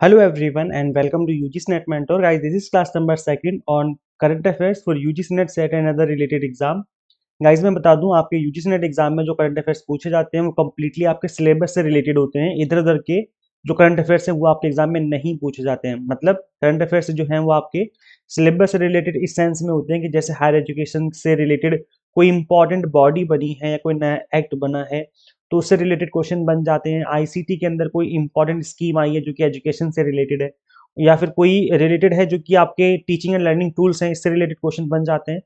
Hello everyone and welcome to UGC Net Mentor. Guys, this is class number second on current affairs for UGC Net Set and other related exam. Guys मैं बता दूं आपके UGC net exam में जो current affairs पूछे जाते हैं वो कम्प्लीटली आपके सिलेबस से रिलेटेड होते हैं। इधर उधर के जो करंट अफेयर्स हैं वो आपके एग्जाम में नहीं पूछे जाते हैं। मतलब करंट अफेयर्स जो हैं वो आपके सिलेबस से रिलेटेड इस सेंस में होते हैं कि जैसे हायर एजुकेशन से रिलेटेड कोई इंपॉर्टेंट बॉडी बनी है या कोई नया एक्ट बना है तो उससे रिलेटेड क्वेश्चन बन जाते हैं। आईसीटी के अंदर कोई इंपॉर्टेंट स्कीम आई है जो कि एजुकेशन से रिलेटेड है या फिर कोई रिलेटेड है जो कि आपके टीचिंग एंड लर्निंग टूल्स हैं, इससे रिलेटेड क्वेश्चन बन जाते हैं।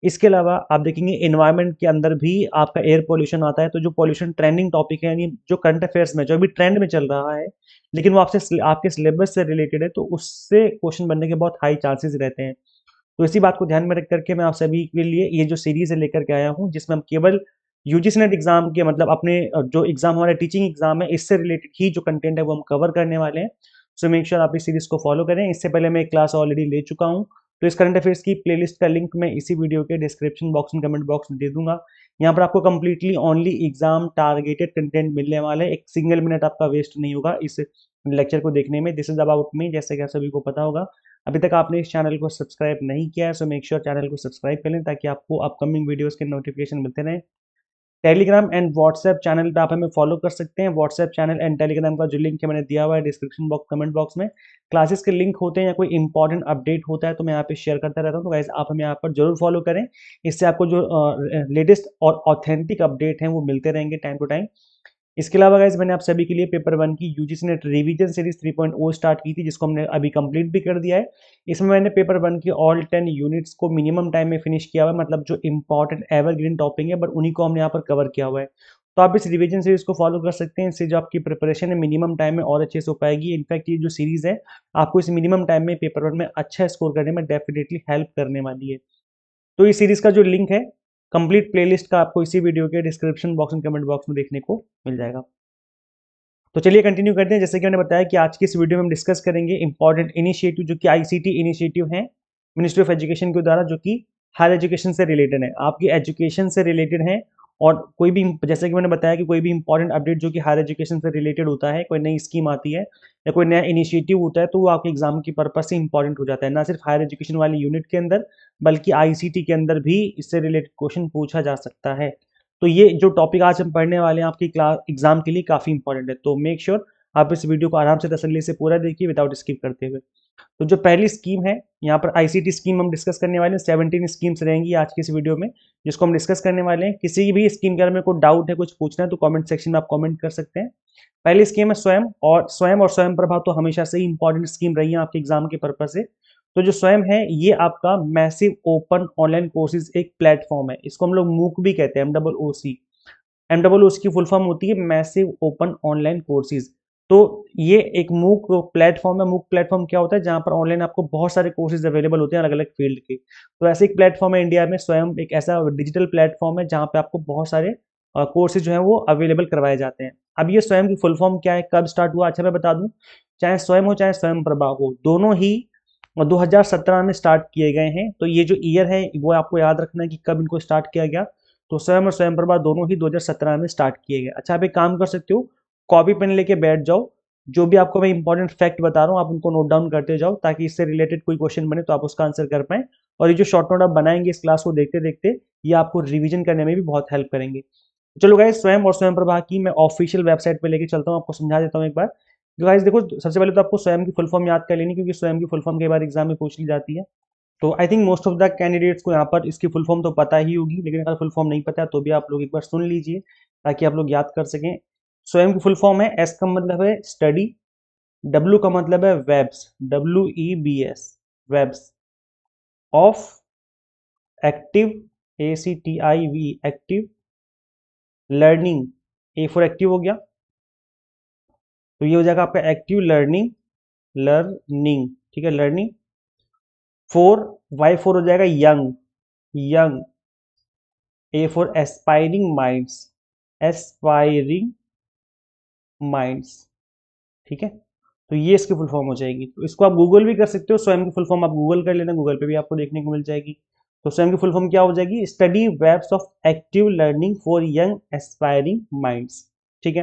इसके अलावा आप देखेंगे एनवायरनमेंट के अंदर भी आपका एयर पोल्यूशन आता है। तो जो पोल्यूशन ट्रेंडिंग टॉपिक है यानी जो करंट अफेयर्स में जो अभी ट्रेंड में चल रहा है लेकिन वो आपसे आपके सिलेबस से रिलेटेड है तो उससे क्वेश्चन बनने के बहुत हाई चांसेस रहते हैं। तो इसी बात को ध्यान में रख करके मैं आप सभी के लिए ये जो सीरीज है लेकर के आया हूँ जिसमें हम केवल यूजीसी नेट एग्जाम के मतलब अपने जो एग्जाम हमारे टीचिंग एग्जाम है इससे रिलेटेड ही जो कंटेंट है वो हम कवर करने वाले हैं। सो मेक श्योर आप इस सीरीज को फॉलो करें। इससे पहले मैं एक क्लास ऑलरेडी ले चुका हूँ तो इस करंट अफेयर्स की प्लेलिस्ट का लिंक मैं इसी वीडियो के डिस्क्रिप्शन बॉक्स में कमेंट बॉक्स में दे दूंगा। यहाँ पर आपको completely only exam targeted content मिलने वाला है। एक सिंगल मिनट आपका वेस्ट नहीं होगा इस लेक्चर को देखने में। दिस इज अबाउट मी, जैसे कि आप सभी को पता होगा। अभी तक आपने इस चैनल को सब्सक्राइब नहीं किया है सो मेक श्योर चैनल को सब्सक्राइब कर लें ताकि आपको अपकमिंग वीडियोस के नोटिफिकेशन मिलते रहें। टेलीग्राम एंड व्हाट्सएप चैनल पे आप हमें फॉलो कर सकते हैं। व्हाट्सएप चैनल एंड टेलीग्राम का जो लिंक है मैंने दिया हुआ है डिस्क्रिप्शन बॉक्स कमेंट बॉक्स में। क्लासेस के लिंक होते हैं या कोई इंपॉर्टेंट अपडेट होता है तो मैं यहाँ पे शेयर करता रहता हूँ। तो गाइस आप हमें यहाँ पर जरूर फॉलो करें। इससे आपको जो लेटेस्ट और ऑथेंटिक अपडेट हैं वो मिलते रहेंगे टाइम टू टाइम। इसके अलावा गाइज मैंने आप सभी के लिए पेपर वन की UGC net revision series 3.0 start की थी जिसको हमने अभी कंप्लीट भी कर दिया है। इसमें मैंने पेपर वन की ऑल 10 यूनिट्स को मिनिमम टाइम में फिनिश किया हुआ है। मतलब जो इंपॉर्टेंट एवरग्रीन टॉपिक है बट उन्हीं को हमने यहाँ पर कवर किया हुआ है। तो आप इस रिवीजन सीरीज को फॉलो कर सकते हैं। इससे जो आपकी प्रिपरेशन है मिनिमम टाइम में और अच्छे से हो पाएगी। इनफैक्ट ये जो सीरीज है आपको इस मिनिमम टाइम में पेपर वन में अच्छा स्कोर करने में डेफिनेटली हेल्प करने वाली है। तो इस सीरीज का जो लिंक है कंप्लीट प्लेलिस्ट का आपको इसी वीडियो के description box and comment box में देखने को मिल जाएगा। तो चलिए कंटिन्यू करते हैं। जैसे कि मैंने बताया कि आज की इस वीडियो में हम डिस्कस करेंगे इंपॉर्टेंट इनिशिएटिव जो कि आईसीटी इनिशिएटिव है मिनिस्ट्री ऑफ एजुकेशन के द्वारा, जो कि हायर एजुकेशन से रिलेटेड है, आपकी एजुकेशन से रिलेटेड है। और कोई भी जैसे कि मैंने बताया कि कोई भी इंपॉर्टेंट अपडेट जो कि हायर एजुकेशन से रिलेटेड होता है, कोई नई स्कीम आती है या कोई नया इनिशिएटिव होता है तो वो आपके एग्जाम की पर्पज से इंपॉर्टेंट हो जाता है। ना सिर्फ हायर एजुकेशन वाली यूनिट के अंदर बल्कि आईसीटी के अंदर भी इससे रिलेटेड क्वेश्चन पूछा जा सकता है। तो ये जो टॉपिक आज हम पढ़ने वाले हैं आपकी क्लास एग्जाम के लिए काफ़ी इंपॉर्टेंट है। तो मेक श्योर आप इस वीडियो को आराम से तसल्ली से पूरा देखिए विदाउट स्किप करते हुए। तो जो पहली स्कीम है यहाँ पर आईसीटी स्कीम हम डिस्कस करने वाले हैं। 17 स्कीम्स रहेंगी आज की इस वीडियो में जिसको हम डिस्कस करने वाले हैं। किसी भी स्कीम के बारे में कोई डाउट है, कुछ पूछना है तो कमेंट सेक्शन में आप कमेंट कर सकते हैं। पहली स्कीम है स्वयं प्रभा तो हमेशा से ही इंपॉर्टेंट स्कीम रही है आपके एग्जाम के पर्पज से। तो जो स्वयं है ये आपका मैसिव ओपन ऑनलाइन कोर्सेज एक प्लेटफॉर्म है। इसको हम लोग मूक भी कहते हैं, MOOC की फुल फॉर्म होती है मैसिव ओपन ऑनलाइन कोर्सेज। तो ये एक मूक प्लेटफॉर्म है। मूक प्लेटफॉर्म क्या होता है? जहाँ पर ऑनलाइन आपको बहुत सारे कोर्सेज अवेलेबल होते हैं अलग अलग फील्ड के। तो ऐसे एक प्लेटफॉर्म है इंडिया में। स्वयं एक ऐसा डिजिटल प्लेटफॉर्म है जहाँ पे आपको बहुत सारे कोर्सेज जो है वो अवेलेबल करवाए जाते हैं। अब ये स्वयं की फुल फॉर्म क्या है, कब स्टार्ट हुआ, अच्छा मैं बता दूं, चाहे स्वयं हो चाहे स्वयं प्रभा हो, दोनों ही 2017 में स्टार्ट किए गए हैं। तो ये जो ईयर है वो आपको याद रखना है कि कब इनको स्टार्ट किया गया। तो स्वयं और स्वयं प्रभा दोनों ही 2017 में स्टार्ट किए गए। अच्छा आप एक काम कर सकते हो, कॉपी पेन लेके बैठ जाओ, जो भी आपको मैं इंपॉर्टेंट फैक्ट बता रहा हूँ आप उनको नोट डाउन करते जाओ ताकि इससे रिलेटेड कोई क्वेश्चन बने तो आप उसका आंसर कर पाएं। और ये जो शॉर्ट नोट आप बनाएंगे इस क्लास को देखते देखते ये आपको रिवीजन करने में भी बहुत हेल्प करेंगे। चलो गाइस, स्वयं और स्वयं प्रभा की मैं ऑफिशियल वेबसाइट पे लेके चलता हूँ, आपको समझा देता हूँ एक बार। तो गाइस देखो, सबसे पहले तो आपको स्वयं की फुल फॉर्म याद कर लेनी क्योंकि स्वयं की फुल फॉर्म कई बार एग्जाम में पूछ ली जाती है। तो I think most of the candidates को यहाँ पर इसकी फुल फॉर्म तो पता ही होगी, लेकिन अगर फुल फॉर्म नहीं पता है तो भी आप लोग एक बार सुन लीजिए ताकि आप लोग याद कर सकें। स्वयं की फुल फॉर्म है, एस का मतलब है स्टडी, डब्ल्यू का मतलब है webs, WEBS, webs of active, ACTIV active, learning, A for active हो गया। तो ये हो जाएगा आपका एक्टिव लर्निंग, लर्निंग, ठीक है, लर्निंग। फोर, Y4 हो जाएगा young, young, A for aspiring minds, aspiring minds, ठीक है। तो ये इसकी फुल फॉर्म हो जाएगी। तो इसको आप गूगल भी कर सकते हो, स्वयं की फुल फॉर्म आप गूगल कर लेना, गूगल पे भी आपको देखने को मिल जाएगी। तो स्वयं की फुल फॉर्म क्या हो जाएगी? Study webs of active learning for young aspiring minds, ठीक है।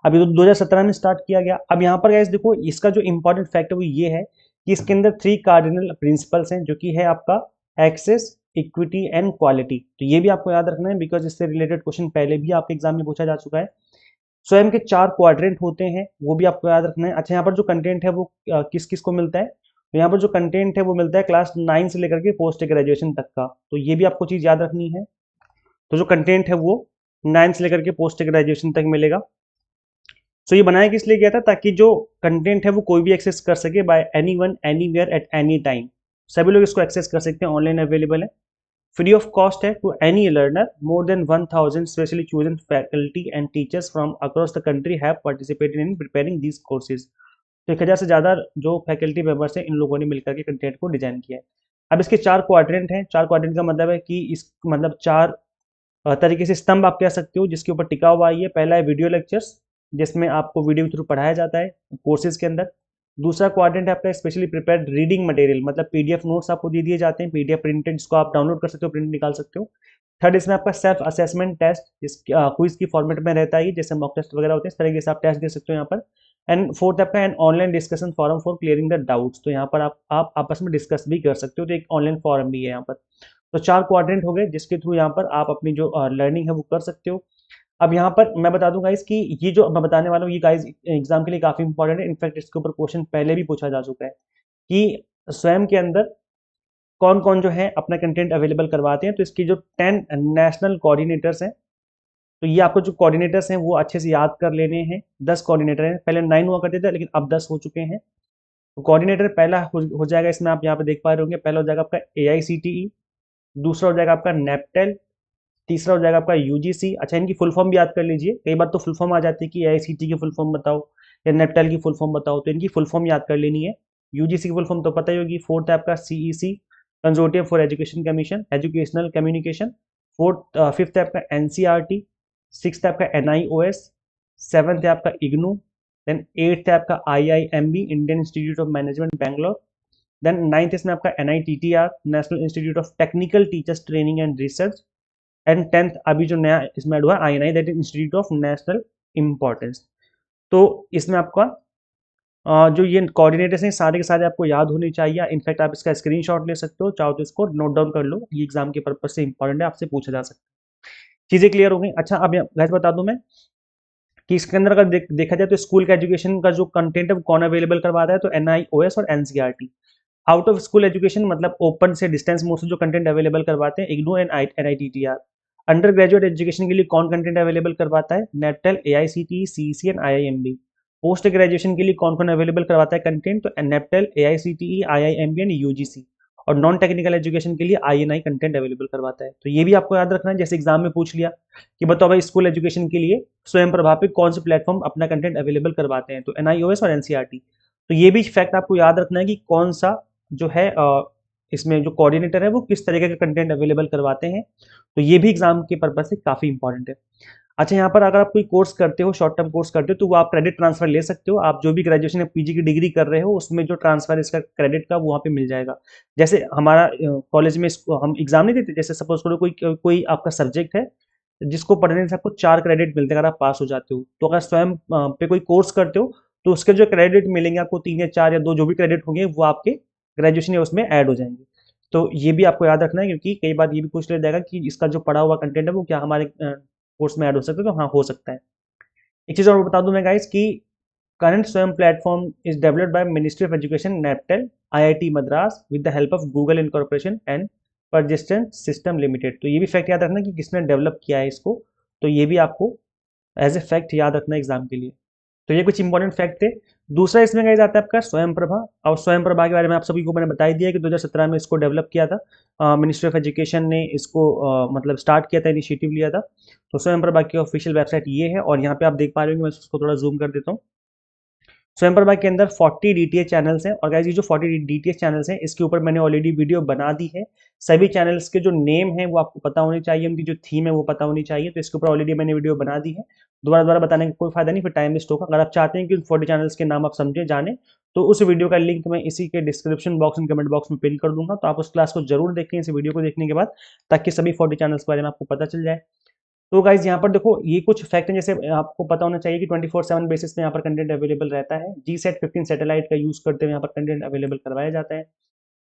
अभी तो 2017 में स्टार्ट किया गया। अब यहाँ पर गाइस देखो, इसका जो इंपॉर्टेंट फैक्ट है वो ये है कि इसके अंदर 3 कार्डिनल प्रिंसिपल्स हैं, जो कि है आपका एक्सेस, इक्विटी एंड क्वालिटी। तो ये भी आपको याद रखना है, बिकॉज इससे रिलेटेड क्वेश्चन पहले भी आपके एग्जाम में पूछा जा चुका है। स्वयं के 4 क्वाड्रेंट होते हैं, वो भी आपको याद रखना है। अच्छा, यहाँ पर जो कंटेंट है वो किस किस को मिलता है, तो यहाँ पर जो कंटेंट है वो मिलता है क्लास 9 से लेकर के पोस्ट ग्रेजुएशन तक का। तो ये भी आपको चीज याद रखनी है। तो जो कंटेंट है वो 9 से लेकर के पोस्ट ग्रेजुएशन तक मिलेगा। तो ये बनाया किस लिए गया था, ताकि जो कंटेंट है वो कोई भी एक्सेस कर सके by anyone anywhere at any time. सभी लोग इसको एक्सेस कर सकते हैं, ऑनलाइन अवेलेबल है, फ्री ऑफ कॉस्ट है to any learner. More than 1000 specially chosen faculty and teachers from across the country have participated in preparing these courses. तो 1000 से ज़्यादा जो फैकल्टी मेंबर्स हैं, इन लोगों ने मिलकर के कंटेंट को डिजाइन किया है। अब इसके 4 क्वाड्रेंट हैं। 4 क्वाड्रेंट का मतलब है कि इस मतलब 4 तरीके से स्तंभ आप कह सकते हो जिसके ऊपर टिका हुआ है। ये पहला है वीडियो लेक्चर्स, जिसमें आपको वीडियो के थ्रू पढ़ाया जाता है कोर्सेज के अंदर। दूसरा क्वाड्रेंट है आपका स्पेशली प्रिपेयर्ड रीडिंग मटेरियल, मतलब पीडीएफ नोट्स आपको दे दिए जाते हैं, पीडीएफ प्रिंटेड, जिसको आप डाउनलोड कर सकते हो, प्रिंट निकाल सकते हो। थर्ड, इसमें आपका सेल्फ असेसमेंट टेस्ट, इस क्विज की फॉर्मेट में रहता है, जैसे मॉक टेस्ट वगैरह होते हैं, इस तरीके से आप टेस्ट दे सकते हो यहाँ पर। एंड फोर्थ आपका an online discussion forum for clearing the doubts. तो यहाँ पर आप आपस में डिस्कस भी कर सकते हो, तो एक ऑनलाइन फॉरम भी है यहाँ पर। तो 4 क्वाड्रेंट हो गए जिसके थ्रू यहाँ पर आप अपनी जो लर्निंग है वो कर सकते हो। अब यहाँ पर मैं बता दूं गाइस कि ये जो मैं बताने वाला हूँ ये गाइस एग्जाम के लिए काफी इंपॉर्टेंट है। इनफैक्ट इसके ऊपर क्वेश्चन पहले भी पूछा जा चुका है कि स्वयं के अंदर कौन कौन जो है अपना कंटेंट अवेलेबल करवाते हैं। तो इसकी जो 10 नेशनल कोऑर्डिनेटर्स हैं, तो ये आपको जो कोऑर्डिनेटर्स हैं वो अच्छे से याद कर लेने हैं। 10 कोऑर्डिनेटर हैं, पहले 9 हुआ करते थे लेकिन अब 10 हो चुके हैं। तो कोऑर्डिनेटर पहला हो जाएगा, इसमें आप यहाँ पे देख पा रहे होंगे, पहला हो जाएगा आपका AICTE, दूसरा हो जाएगा आपका नेपटेल, तीसरा हो जाएगा आपका यूजीसी। अच्छा, इनकी फुल फॉर्म भी याद कर लीजिए, कई बार तो फुल फॉर्म आ जाती है कि AICTE की फुल फॉर्म बताओ या नेपटेल की फुल फॉर्म बताओ, तो इनकी फुल फॉर्म याद कर लेनी है। यूजीसी की फुल फॉर्म तो पता ही होगी। फोर्थ है आपका CEC, consortium for education commission, educational communication. Fifth है आपका NCERT, सिक्स्थ है आपका NIOS, सेवन्थ है आपका इग्नू, देन एट्थ है आपका IIMB, Indian institute of management Bangalore, then ninth इसमें आपका NITTR, national institute of technical teachers training and research, and 10th अभी जो नया इसमें ऐड हुआ INI, that is institute of national importance. तो इसमें आपका जो ये कोऑर्डिनेटर्स हैं सारे के सारे आपको याद होने चाहिए। इनफैक्ट आप इसका स्क्रीनशॉट ले सकते हो, चाहो तो इसको नोट डाउन कर लो, ये एग्जाम के पर्पज से इंपॉर्टेंट है, आपसे पूछा जा सकता है। चीजें क्लियर हो गई। अच्छा, अब गाइस बता दूं मैं कि इसके अंदर अगर देखा जाए तो स्कूल का एजुकेशन का जो कंटेंट है वो कौन अवेलेबल करवाता है, तो NIOS और NCERT। Out of school education मतलब ओपन से डिस्टेंस मोड से जो कंटेंट अवेलेबल करवाते हैं, IGNOU and NITTR। Under graduate education के लिए कौन कंटेंट अवेलेबल करवाता है, नेपटेल, AICTE, CEC and IIMB। Post graduation के लिए कौन कौन अवेलेबल करवाता है कंटेंट, तो नेपटेल, AICTE, IIMB एंड UGC। और नॉन टेक्निकल एजुकेशन के लिए INI कंटेंट अवेलेबल करवाता है। तो ये भी आपको याद रखना है, जैसे एग्जाम में पूछ लिया कि बताओ भाई स्कूल एजुकेशन के लिए स्वयं प्रभा पे कौन से प्लेटफॉर्म अपना कंटेंट अवेलेबल करवाते हैं, तो NIOS और NCERT। तो ये भी फैक्ट आपको याद रखना है कि कौन सा जो है इसमें जो कोऑर्डिनेटर है वो किस तरीके का कंटेंट अवेलेबल करवाते हैं। तो ये भी एग्जाम के पर्पज से काफी इंपॉर्टेंट है। अच्छा, यहाँ पर अगर आप कोई कोर्स करते हो, शॉर्ट टर्म कोर्स करते हो, तो वो आप क्रेडिट ट्रांसफर ले सकते हो। आप जो भी ग्रेजुएशन या पीजी की डिग्री कर रहे हो उसमें जो ट्रांसफर इसका क्रेडिट का वो वहाँ पे मिल जाएगा। जैसे हमारा कॉलेज में हम एग्जाम नहीं देते, जैसे सपोज करो कोई कोई आपका सब्जेक्ट है जिसको पढ़ने से आपको 4 क्रेडिट मिलते हैं अगर आप पास हो जाते हो। तो अगर स्वयं पे कोई कोर्स करते हो तो उसके जो क्रेडिट मिलेंगे आपको, 3 या 4 या 2 जो भी क्रेडिट होंगे वो आपके ग्रेजुएशन या उसमें ऐड हो जाएंगे। तो ये भी आपको याद रखना है, क्योंकि कई बार ये भी पूछ लिया जाएगा कि इसका जो पढ़ा हुआ कंटेंट है वो क्या हमारे कोर्स में ऐड हो सकता है, तो हाँ हो सकता है। एक चीज़ और बता दूं मैं गाइस कि current Swayam platform is developed by ministry of education, NPTEL, IIT Madras with the help of Google incorporation and persistent system limited. तो ये भी फैक्ट याद रखना कि किसने डेवलप किया है इसको। तो ये भी आपको एज ए फैक्ट याद रखना एग्जाम के लिए। तो ये कुछ इंपॉर्टेंट फैक्ट थे। दूसरा इसमें क्या जाता है आपका स्वयं प्रभा। और स्वयं प्रभा के बारे में आप सभी को मैंने बता ही दिया कि 2017 में इसको डेवलप किया था, मिनिस्ट्री ऑफ एजुकेशन ने इसको मतलब स्टार्ट किया था, इनिशिएटिव लिया था। तो स्वयं प्रभा की ऑफिशियल वेबसाइट ये है, और यहाँ पे आप देख पा रहे होंगे, मैं इसको थोड़ा जूम कर देता हूँ। स्वयं प्रभा के अंदर 40 DTH चैनल्स हैं, और गाइस ये जो 40 DTH चैनल्स हैं इसके ऊपर मैंने ऑलरेडी वीडियो बना दी है। सभी चैनल्स के जो नेम है वो आपको पता होनी चाहिए, उनकी जो थीम है वो पता होनी चाहिए। तो इसके ऊपर ऑलरेडी मैंने वीडियो बना दी है, दोबारा दोबारा बताने का कोई फायदा नहीं, फिर टाइम वेस्ट होगा। अगर आप चाहते हैं कि उन 40 चैनल्स के नाम आप समझे जाने, तो उस वीडियो का लिंक मैं इसी के description box and comment box में पिन कर दूंगा। तो आप उस क्लास को जरूर देखें इस वीडियो को देखने के बाद, ताकि सभी 40 चैनल्स के बारे में आपको पता चल जाए। तो गाइज यहाँ पर देखो ये कुछ फैक्ट हैं, जैसे आपको पता होना चाहिए कि 24/7 बेसिस पे यहाँ पर कंटेंट अवेलेबल रहता है। GSAT 15 सैटेलाइट का यूज करते हुए यहाँ पर कंटेंट अवेलेबल करवाया जाता है।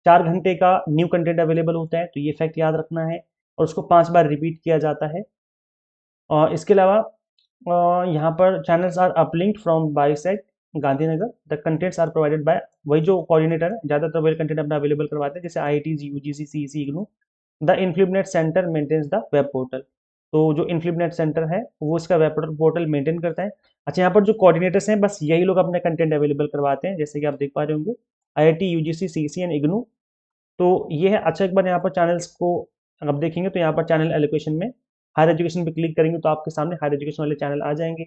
4 घंटे का न्यू कंटेंट अवेलेबल होता है, तो ये फैक्ट याद रखना है, और उसको 5 बार रिपीट किया जाता है। और इसके अलावा यहाँ पर channels are uplinked from BISAG Gandhinagar. The contents are provided by, वही जो कोऑर्डिनेटर है ज़्यादातर वही कंटेंट अपना अवेलेबल करवाते हैं, जैसे IITs, UGC, CEC, IGNOU. The INFLIBNET centre maintains the web portal. तो जो इन्फ्लिबनेट सेंटर है वो इसका वेब पोर्टल मेंटेन करता है। अच्छा, यहाँ पर जो कोऑर्डिनेटर्स हैं बस यही लोग अपने कंटेंट अवेलेबल करवाते हैं, जैसे कि आप देख पा रहे होंगे, IIT, UGC, CEC and IGNOU. तो ये है। अच्छा, एक बार यहाँ पर चैनल्स को आप देखेंगे तो यहाँ पर चैनल एलोकेशन में हायर एजुकेशन पे क्लिक करेंगे तो आपके सामने हायर एजुकेशन वाले चैनल आ जाएंगे।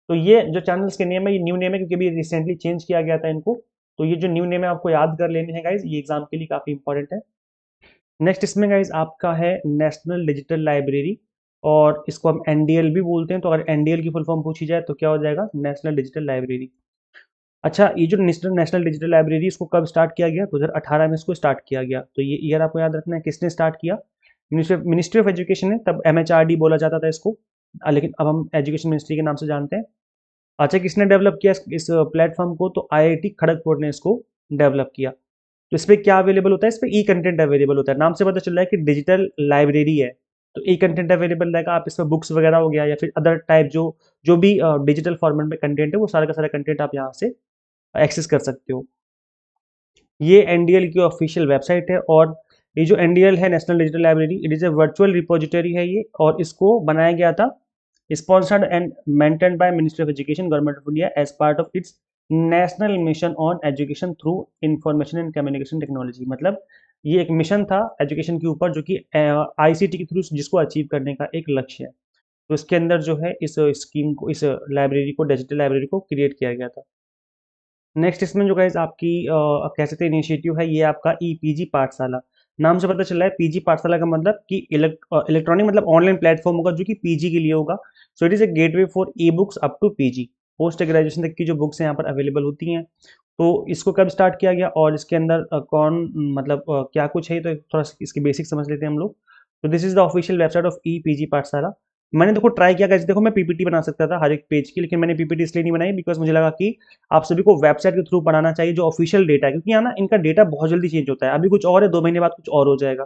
तो ये जो चैनल्स के नेम है ये न्यू नेम है, क्योंकि अभी रिसेंटली चेंज किया गया था इनको। तो ये जो न्यू नेम है आपको याद कर लेने हैं गाइज, ये एग्जाम के लिए काफ़ी इंपॉर्टेंट है। नेक्स्ट इसमें गाइज आपका है नेशनल डिजिटल लाइब्रेरी, और इसको हम NDL भी बोलते हैं। तो अगर NDL की फुल फॉर्म पूछी जाए तो क्या हो जाएगा, नेशनल डिजिटल लाइब्रेरी। अच्छा, ये जो नेशनल नेशनल डिजिटल लाइब्रेरी इसको कब स्टार्ट किया गया, 2018 में इसको स्टार्ट किया गया। तो ये ईयर आपको याद रखना है, किसने स्टार्ट किया, मिनिस्ट्री ऑफ एजुकेशन है, तब MHRD बोला जाता था इसको, लेकिन अब हम एजुकेशन मिनिस्ट्री के नाम से जानते हैं। अच्छा, किसने डेवलप किया इस प्लेटफॉर्म को, तो IIT खड़गपुर ने इसको डेवलप किया। तो इस पर क्या अवेलेबल होता है, इस पर ई कंटेंट अवेलेबल होता है। नाम से पता चल रहा है कि डिजिटल लाइब्रेरी है, तो ई कंटेंट अवेलेबल रहेगा। आप इसमें बुक्स वगैरह हो गया या फिर अदर टाइप जो जो भी डिजिटल फॉर्मेट में कंटेंट है वो सारा का सारा कंटेंट आप यहाँ से एक्सेस कर सकते हो। ये NDL की ऑफिशियल वेबसाइट है, और ये जो NDL है, national digital library, it is a virtual repository है ये, और इसको बनाया गया था, sponsored and maintained by ministry of education, government of India, as part of its national mission on education through information and communication technology. मतलब ये एक मिशन था एजुकेशन के ऊपर, जो कि ICT के थ्रू जिसको अचीव करने का एक लक्ष्य है। तो इसके अंदर जो है इस स्कीम को, इस लाइब्रेरी को, डिजिटल लाइब्रेरी को क्रिएट किया गया था। नेक्स्ट इसमें जो गाइज आपकी आप कह सकते हैं इनिशिएटिव है, ये आपका EPG पाठशाला। नाम से पता चल रहा है PG पाठशाला का मतलब कि इलेक्ट्रॉनिक मतलब ऑनलाइन प्लेटफॉर्म होगा जो कि PG के लिए होगा। So it is a gateway for e books up to PG, post graduation तक की जो बुक्स हैं यहाँ पर अवेलेबल होती हैं। तो इसको कब स्टार्ट किया गया और इसके अंदर कौन मतलब क्या कुछ है, तो थोड़ा इसके बेसिक समझ लेते हैं हम लोग। तो this is the official website of EPG पाठशाला। मैंने देखो ट्राई किया गाइस, देखो मैं PPT बना सकता था हर एक पेज की, लेकिन मैंने PPT इसलिए नहीं बनाई बिकॉज मुझे लगा कि आप सभी को वेबसाइट के थ्रू पढ़ाना चाहिए जो ऑफिशियल डेटा है, क्योंकि यहाँ ना इनका डेटा बहुत जल्दी चेंज होता है। अभी कुछ और है, 2 महीने बाद कुछ और हो जाएगा,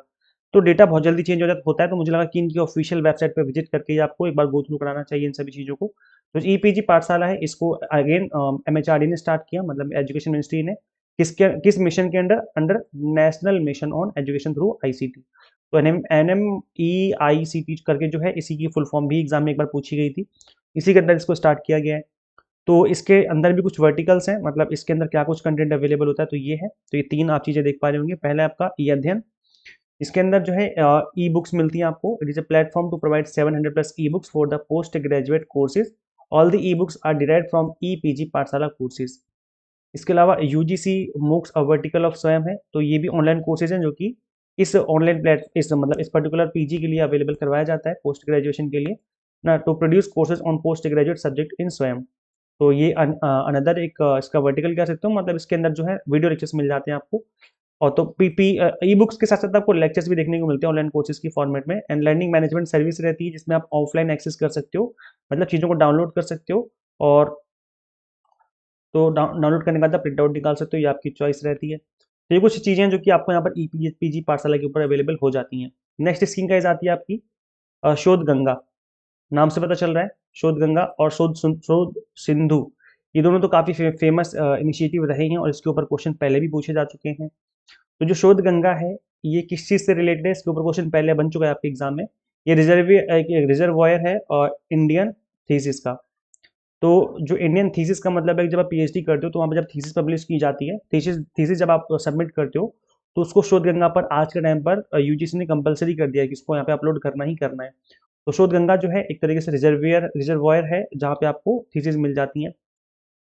तो डेटा बहुत जल्दी चेंज होता है। तो मुझे लगा कि इनकी ऑफिशियल वेबसाइट पर विजिट करके आपको एक बार गो थ्रू कराना चाहिए इन सभी चीज़ों को। तो EPG पाठशाला है, इसको अगेन MHRD ने स्टार्ट किया, मतलब एजुकेशन मिनिस्ट्री ने। किस मिशन के under, under national mission on education through ICT। तो NMEICT करके जो है, इसी की फुल फॉर्म भी एग्जाम में एक बार पूछी गई थी, इसी के अंदर इसको स्टार्ट किया गया है। तो इसके अंदर भी कुछ वर्टिकल्स हैं, मतलब इसके अंदर क्या कुछ कंटेंट अवेलेबल होता है, तो ये है। तो ये 3 आप चीज़ें देख पा रहे होंगे। पहले आपका ई अध्ययन, इसके अंदर जो है ई बुक्स मिलती हैं आपको। It is a platform to provide 700+ e books for the post graduate courses. All the e books are derived from EPG Pathshala courses. इसके अलावा UGC moocs a vertical of Swayam है, तो ये भी ऑनलाइन कोर्सेज हैं जो कि इस ऑनलाइन इस मतलब इस पर्टिकुलर PG के लिए अवेलेबल करवाया जाता है, पोस्ट ग्रेजुएशन के लिए ना, to produce courses on post graduate subject in Swayam. तो ये अनदर एक इसका वर्टिकल कह सकते हो, मतलब इसके अंदर जो है वीडियो लेक्चर्स मिल जाते हैं आपको। और तो पीपी ई बुक्स के साथ साथ आपको लेक्चर्स भी देखने को मिलते हैं ऑनलाइन कोर्सेज की फॉर्मेट में। एंड लर्निंग मैनेजमेंट सर्विस रहती है, जिसमें आप ऑफलाइन एक्सेस कर सकते हो, मतलब चीज़ों को डाउनलोड कर सकते हो, और तो डाउनलोड करने के बाद आप प्रिंट आउट निकाल सकते हो, ये आपकी चॉइस रहती है। तो ये कुछ चीज़ें हैं जो कि आपको यहाँ पर EPG पाठशाला के ऊपर अवेलेबल हो जाती हैं। नेक्स्ट स्कीम का आती है आपकी शोध गंगा। नाम से पता चल रहा है, शोध गंगा और शोध सिंधु, ये दोनों तो काफ़ी फेमस इनिशिएटिव रहे हैं, और इसके ऊपर क्वेश्चन पहले भी पूछे जा चुके हैं। तो जो शोध गंगा है ये किस चीज़ से रिलेटेड है, इसके ऊपर क्वेश्चन पहले बन चुका है आपके एग्जाम में। ये रिजर्वॉयर है और इंडियन थीसिस का। तो जो इंडियन थीसिस का मतलब है कि जब आप PhD करते हो तो वहाँ पर जब थीसिस पब्लिश की जाती है, थीसिस जब आप सबमिट करते हो, तो उसको शोध गंगा पर आज के टाइम पर UGC ने कंपलसरी कर दिया है कि इसको यहाँ पे अपलोड करना ही करना है। तो शोध गंगा जो है एक तरीके से रिजर्वॉयर है जहाँ पे आपको थीसिस मिल जाती हैं।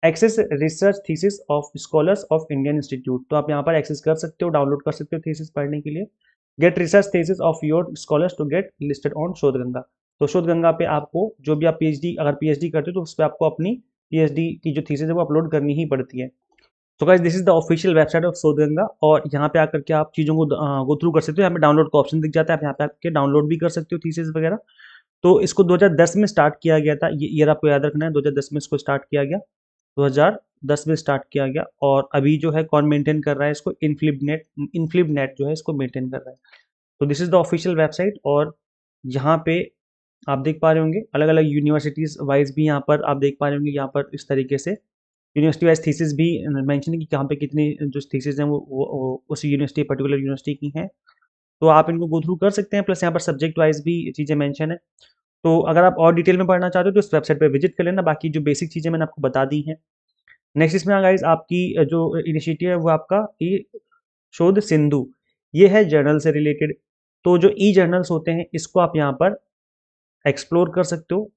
Access research thesis of scholars of Indian institute, तो आप यहाँ पर एक्सेस कर सकते हो, डाउनलोड कर सकते हो थीसिस पढ़ने के लिए। Get research thesis of your scholars to get listed on Shodh Ganga. तो शोध गंगा पे आपको जो भी आप अगर PhD करते हो तो उस पर आपको अपनी PhD की जो थीसिस है वो अपलोड करनी ही पड़ती है। तो guys this is the official website of शोध गंगा, और यहाँ पे आकर के आप चीज़ों को गो थ्रू कर सकते हो। यहाँ पे डाउनलोड का ऑप्शन दिख जाता है, आप यहाँ पे आके डाउनलोड भी कर सकते हो थीसिस वगैरह। तो इसको 2010 में स्टार्ट किया गया था, ये ईयर आपको याद रखना है, 2010 में इसको स्टार्ट किया गया, 2010 में स्टार्ट किया गया। और अभी जो है कौन मेंटेन कर रहा है इसको, इनफ्लिबनेट जो है इसको मेंटेन कर रहा है। तो this is the official website. और यहाँ पे आप देख पा रहे होंगे अलग अलग यूनिवर्सिटीज वाइज भी यहाँ पर आप देख पा रहे होंगे, यहाँ पर इस तरीके से यूनिवर्सिटी वाइज थीसिस भी मेंशन है कि कहाँ पे कितनी जो थीसिस हैं वो उस यूनिवर्सिटी पर्टिकुलर यूनिवर्सिटी की हैं। तो आप इनको गो थ्रू कर सकते हैं, प्लस यहाँ पर सब्जेक्ट वाइज भी चीज़ें मेंशन है। तो अगर आप और डिटेल में पढ़ना चाहते हो तो इस वेबसाइट पे विजिट कर लेना, बाकी जो बेसिक चीज़ें मैंने आपको बता दी हैं। नेक्स्ट इसमें गाइस आपकी जो इनिशिएटिव है वो आपका ये शोध सिंधु, ये है जर्नल से रिलेटेड। तो जो ई जर्नल्स होते हैं इसको आप यहाँ पर एक्सप्लोर कर सकते हो।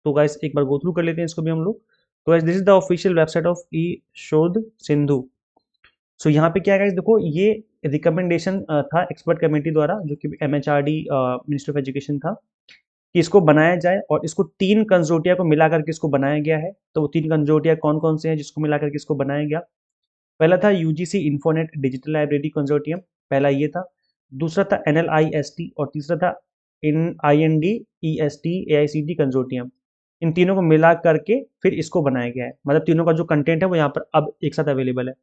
तो गाइस एक बार गो थ्रू कर लेते हैं इसको भी हम लोग। तो guys this is the official website of e Shodh Sindhu. सो यहाँ पे क्या है guys, देखो ये रिकमेंडेशन था एक्सपर्ट कमेटी द्वारा, जो कि MHRD मिनिस्ट्री ऑफ एजुकेशन था, कि इसको बनाया जाए। और इसको 3 कंसोर्टिया को मिला करके इसको बनाया गया है। तो वो 3 कंसोर्टिया कौन कौन से हैं जिसको मिला करके इसको बनाया गया? पहला था यूजीसी इन्फोनेट डिजिटल लाइब्रेरी कंसोर्टियम, पहला ये था। दूसरा था NLIST और तीसरा था इन IND-EST AICD कंसोर्टियम। इन तीनों को मिला करके फिर इसको बनाया गया है, मतलब तीनों का जो कंटेंट है वो यहाँ पर अब एक साथ अवेलेबल है।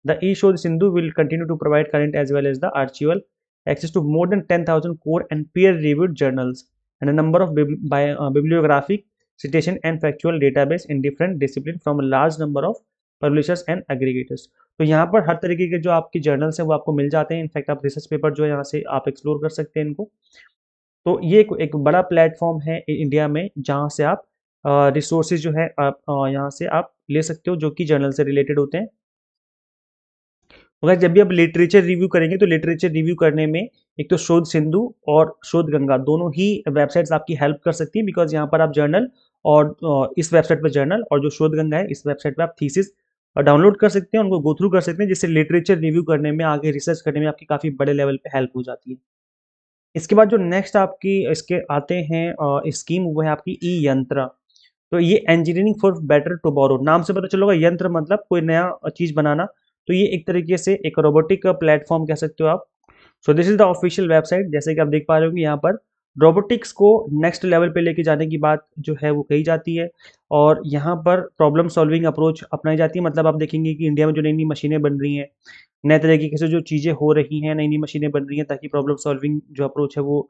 The E Shodh Sindhu will continue to provide current as well as the archival access to more than 10,000 core and peer-reviewed journals and a number of bibliographic citation and factual database in different disciplines from a large number of publishers and aggregators। तो यहाँ पर हर तरीके के जो आपके journals हैं वो आपको मिल जाते हैं। इनफैक्ट आप रिसर्च पेपर जो है यहाँ से आप एक्सप्लोर कर सकते हैं इनको। तो ये एक बड़ा प्लेटफॉर्म है इंडिया में जहाँ से आप रिसोर्सेज जो है आप यहाँ से आप ले सकते हो जो कि जर्नल से रिलेटेड होते हैं। मगर जब भी आप लिटरेचर रिव्यू करेंगे तो लिटरेचर रिव्यू करने में एक तो शोध सिंधु और शोध गंगा दोनों ही वेबसाइट्स आपकी हेल्प कर सकती है, बिकॉज यहाँ पर आप जर्नल और इस वेबसाइट पर जर्नल और जो शोध गंगा है इस वेबसाइट पर आप थीसिस डाउनलोड कर सकते हैं, उनको गो थ्रू कर सकते हैं, जिससे लिटरेचर रिव्यू करने में आगे रिसर्च करने में आपकी काफ़ी बड़े लेवल पे हेल्प हो जाती है। इसके बाद जो नेक्स्ट आपकी इसके आते हैं स्कीम वो है आपकी ई यंत्र। तो ये इंजीनियरिंग फॉर बेटर टुमारो, नाम से पता चलोगा यंत्र मतलब कोई नया चीज़ बनाना। तो ये एक तरीके से एक रोबोटिक प्लेटफॉर्म कह सकते हो आप। सो this is the official website. जैसे कि आप देख पा रहे होंगे यहाँ पर रोबोटिक्स को नेक्स्ट लेवल पे लेके जाने की बात जो है वो कही जाती है। और यहाँ पर प्रॉब्लम सॉल्विंग अप्रोच अपनाई जाती है। मतलब आप देखेंगे कि इंडिया में जो नई नई मशीनें बन रही हैं, नए तरीके से जो चीज़ें हो रही हैं, नई नई मशीनें बन रही हैं ताकि प्रॉब्लम सॉल्विंग जो अप्रोच है वो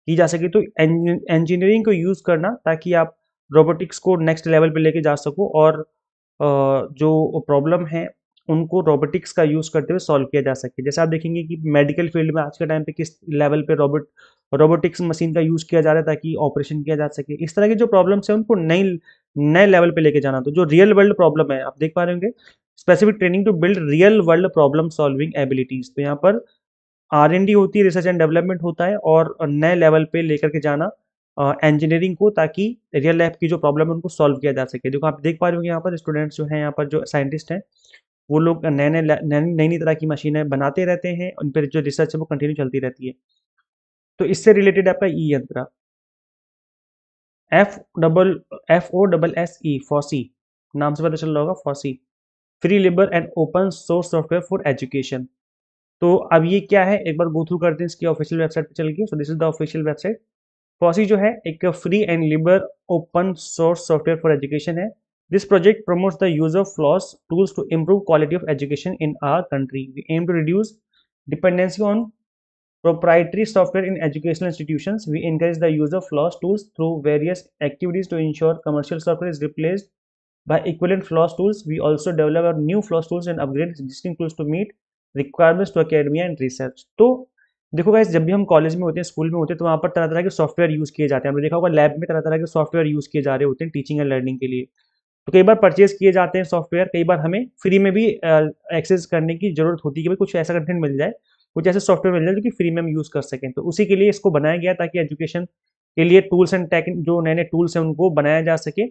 की जा सके। तो इंजीनियरिंग को यूज़ करना ताकि आप रोबोटिक्स को नेक्स्ट लेवल पे लेके जा सको और जो प्रॉब्लम है उनको रोबोटिक्स का यूज़ करते हुए सॉल्व किया जा सके। जैसे आप देखेंगे कि मेडिकल फील्ड में आज के टाइम पे किस लेवल पे रोबोटिक्स मशीन का यूज़ किया जा रहा है ताकि ऑपरेशन किया जा सके। इस तरह की जो प्रॉब्लम्स हैं उनको नए लेवल पे लेके जाना। तो जो रियल वर्ल्ड प्रॉब्लम है आप देख पा रहे होंगे, specific training to build real world problem solving abilities. तो यहाँ पर R&D होती है, रिसर्च एंड डेवलपमेंट होता है और नए लेवल पे लेकर के जाना इंजीनियरिंग को, ताकि रियल लाइफ की जो प्रॉब्लम है उनको सॉल्व किया जा सके। देखो आप देख पा रहे होंगे यहाँ पर स्टूडेंट्स जो हैं, यहाँ पर जो साइंटिस्ट हैं वो लोग नए नए नई नई तरह की मशीनें बनाते रहते हैं, उन पर जो रिसर्च है वो कंटिन्यू चलती रहती है। तो इससे रिलेटेड आपका ई यंत्र FOSSE फॉसी, नाम से पता चल रहा होगा FOSSEE, free libre and open source software for education. तो अब ये क्या है एक बार गो थ्रू करते हैं इसकी ऑफिशियल वेबसाइट पे चल के। So this is the official website. FOSSEE जो है एक free and libre open source software for education है। This project promotes the use of FLOSS tools to improve quality of education in our country. We aim to reduce dependency on proprietary software in educational institutions. We encourage the use of FLOSS tools through various activities to ensure commercial software is replaced by equivalent FLOSS tools. We also develop our new FLOSS tools and upgrade existing tools to meet requirements to academia and research. तो देखो guys, जब भी हम college में होते हैं, school में होते हैं, तो वहाँ पर तरह तरह के सॉफ्टवेयर यूज़ किए जाते हैं। हमने देखा होगा लैब में तरह तरह के सॉफ्टवेयर यूज़ किए जा रहे होते हैं टीचिंग एंड लर्निंग के लिए। तो कई बार परचेज किए जाते हैं सॉफ्टवेयर, कई बार हमें फ्री में भी एक्सेस करने की जरूरत होती है कि भाई कुछ ऐसा कंटेंट मिल जाए, कुछ ऐसे सॉफ्टवेयर मिल जाए जो कि फ्री में हम यूज़ कर सकें। तो उसी के लिए इसको बनाया गया ताकि एजुकेशन के लिए टूल्स एंड टेक जो नए नए टूल्स हैं उनको बनाया जा सके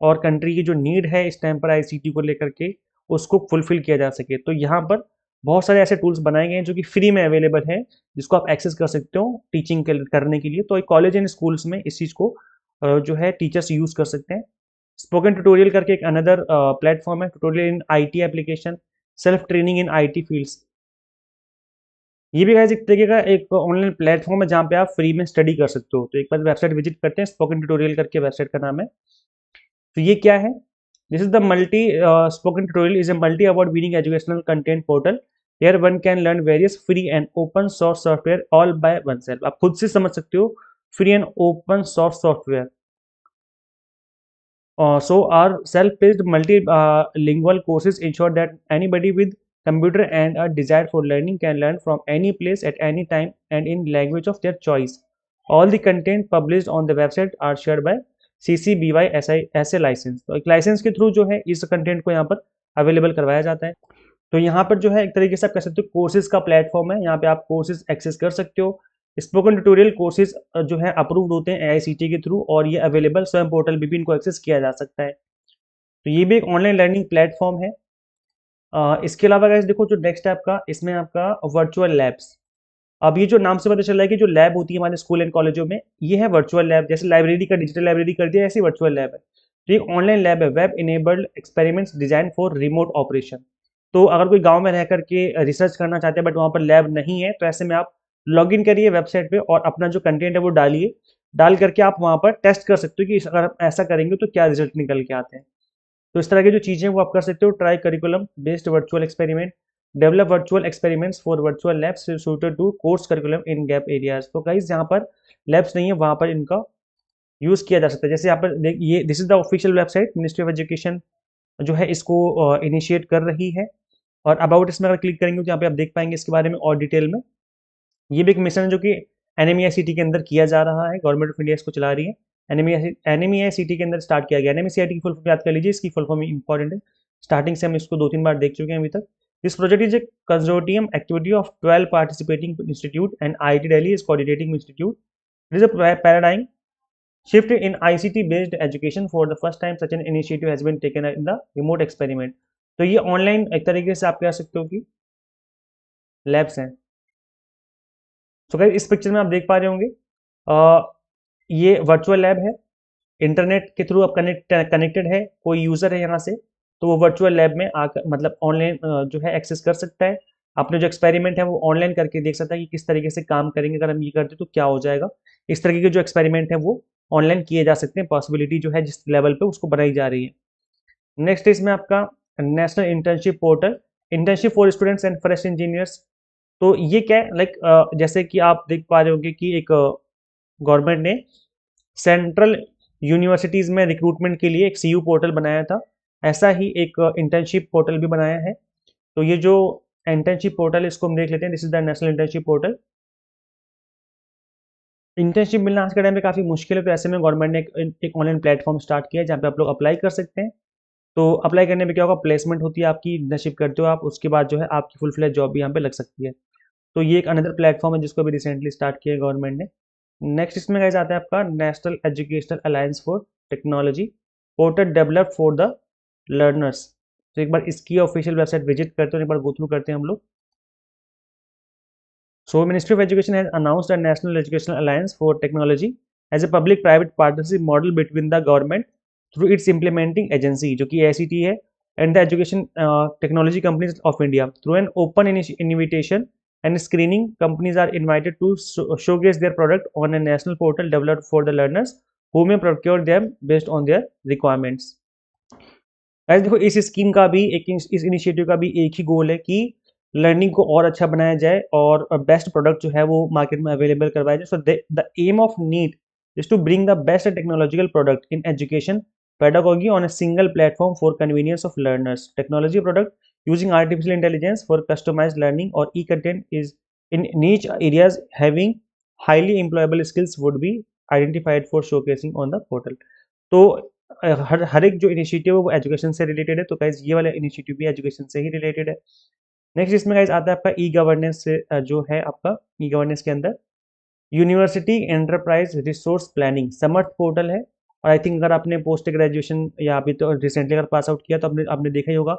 और कंट्री की जो नीड है इस टाइम पर ICT को लेकर के उसको फुलफिल किया जा सके। तो यहाँ पर बहुत सारे ऐसे टूल्स बनाए गए हैं जो कि फ्री में अवेलेबल है, जिसको आप एक्सेस कर सकते हो टीचिंग करने के लिए। तो कॉलेज एंड स्कूल्स में इस चीज़ को जो है टीचर्स यूज़ कर सकते हैं। स्पोकन ट्यूटोरियल करके एक अनदर प्लेटफॉर्म है, tutorial in IT application, self training in IT fields. ये भी गाइस एक तरीके का एक ऑनलाइन प्लेटफॉर्म है जहाँ पे आप फ्री में स्टडी कर सकते हो। तो एक बार वेबसाइट विजिट करते हैं, स्पोकन ट्यूटोरियल करके वेबसाइट का नाम है। तो ये क्या है? This is the multi spoken tutorial is a multi award winning educational content portal. Here one can learn various free and open source software all by oneself। आप खुद से समझ सकते हो, free and open source software. So our self-paced multilingual courses ensure that anybody with computer and a desire for learning can learn from any place at any time and in language of their choice. All the content published on the website are shared by CC BY SA licence. तो एक licence के through जो है इस content को यहाँ पर available करवाया जाता है। तो यहाँ पर जो है एक तरीके से आप कह सकते हो कोर्सेज का प्लेटफॉर्म है। यहाँ पे आप कोर्सेज एक्सेस कर सकते हो। स्पोकन ट्यूटोरियल कोर्सेज जो है अप्रूव्ड होते हैं AICTE के थ्रू, और ये अवेलेबल स्वयं पोर्टल भी इनको एक्सेस किया जा सकता है। तो ये भी एक ऑनलाइन लर्निंग प्लेटफॉर्म है। इसके अलावा गाइस देखो, जो नेक्स्ट है आपका, इसमें आपका वर्चुअल लैब्स। अब ये जो नाम से पता चल रहा है कि जो लैब होती है हमारे स्कूल एंड कॉलेजों में, ये है वर्चुअल लैब। जैसे लाइब्रेरी का डिजिटल लाइब्रेरी कर दिया, ऐसी वर्चुअल लैब है। तो ये ऑनलाइन लैब है, web enabled experiments design for remote operation. तो अगर कोई गांव में रह करके रिसर्च करना चाहते हैं बट वहाँ पर लैब नहीं है, तो ऐसे में आप लॉग इन करिए वेबसाइट पे और अपना जो कंटेंट है वो डालिए। डाल करके आप वहाँ पर टेस्ट कर सकते हो कि अगर आप ऐसा करेंगे तो क्या रिजल्ट निकल के आते हैं। तो इस तरह की जो चीज़ें वो आप कर सकते हो। Try curriculum based virtual experiment, develop virtual experiments for virtual labs suited to course curriculum in gap areas. तो गाइस जहाँ पर लैब्स नहीं है वहाँ पर इनका यूज़ किया जा सकता है। जैसे यहाँ पर ये this is the official website, ministry of education जो है इसको इनिशिएट कर रही है। और अबाउट इसमें अगर क्लिक करेंगे तो यहाँ पे आप देख पाएंगे इसके बारे में और डिटेल में। ये भी एक मिशन है जो कि NMEICT के अंदर किया जा रहा है, गवर्नमेंट ऑफ इंडिया इसको चला रही है। NMEICT के अंदर स्टार्ट किया गया। NMEICT की फुल फॉर्म याद कर लीजिए, इसकी फुल फॉर्म इंपॉर्टेंट है। स्टार्टिंग से हम इसको 2-3 बार देख चुके हैं अभी तक। This project is a consortium activity of 12 participating institute and IIT Delhi is coordinating institute. It is a paradigm shift in ICT based education। for the first time such an initiative has been taken in the remote experiment। तो ये online एक तरीके से आप कह सकते हो कि लैब्स हैं। तो गाइस इस पिक्चर में आप देख पा रहे होंगे, ये वर्चुअल लैब है। इंटरनेट के थ्रू आप कनेक्टेड है, कोई यूज़र है यहाँ से, तो वो वर्चुअल लैब में आकर मतलब ऑनलाइन जो है एक्सेस कर सकता है। अपने जो एक्सपेरिमेंट है वो ऑनलाइन करके देख सकता है कि किस तरीके से काम करेंगे, अगर हम ये करते तो क्या हो जाएगा। इस तरीके के जो एक्सपेरिमेंट है वो ऑनलाइन किए जा सकते हैं। पॉसिबिलिटी जो है जिस लेवल पे उसको बनाई जा रही है। नेक्स्ट इसमें आपका national internship portal, internship for students and fresh engineers. तो ये क्या है, लाइक जैसे कि आप देख पा रहे होंगे कि एक गवर्नमेंट ने सेंट्रल यूनिवर्सिटीज़ में रिक्रूटमेंट के लिए एक CU पोर्टल बनाया था। ऐसा ही एक इंटर्नशिप पोर्टल भी बनाया है। तो ये जो इंटर्नशिप पोर्टल है इसको हम देख लेते हैं। This is the national internship portal. Internship मिलना आज के टाइम में काफ़ी मुश्किल है, तो ऐसे में गवर्नमेंट ने एक ऑनलाइन प्लेटफॉर्म स्टार्ट किया है जहाँ पे आप लोग अप्लाई कर सकते हैं। तो अप्लाई करने में क्या होगा, प्लेसमेंट होती है आपकी, इंटर्नशिप करते हो आप, उसके बाद जो है आपकी फुल फ्लैज जॉब भी यहाँ पे लग सकती है। तो ये एक अनदर प्लेटफॉर्म है जिसको अभी रिसेंटली स्टार्ट किया है गवर्नमेंट ने। नेक्स्ट इसमें गाइस आता है आपका national educational alliance for technology, portal develop for the learners. तो एक बार इसकी ऑफिशियल वेबसाइट विजिट करते हैं, एक बार गो थ्रू करते हैं हम लोग। So Ministry of Education has announced a National Educational Alliance for Technology as a public-private partnership model between the government through its implementing agency जो कि AICTE है and the education technology companies of India through an open invitation and screening. Companies are invited to showcase their product on a national portal developed for the learners who may procure them based on their requirements। Guys देखो, इस scheme का भी इस initiative का भी एक ही गोल है कि लर्निंग को और अच्छा बनाया जाए और बेस्ट प्रोडक्ट जो है वो मार्केट में अवेलेबल करवाया जाए। So the aim of NEAT is to bring the best technological product in education pedagogy on a single platform for convenience of learners. Technology product using artificial intelligence for customized learning or e-content is in niche areas having highly employable skills would be identified for showcasing on the portal। तो हर एक जो initiative है वो education से related है। तो guys ये वाला इनिशिएटिव भी एजुकेशन से ही रिलेटेड है। नेक्स्ट इसमें गाइज आता है आपका ई गवर्नेंस से जो है आपका ई गवर्नेंस के अंदर यूनिवर्सिटी एंटरप्राइज रिसोर्स प्लानिंग समर्थ पोर्टल है। और आई थिंक अगर आपने पोस्ट ग्रेजुएशन या अभी तो रिसेंटली अगर पास आउट किया तो आपने देखा ही होगा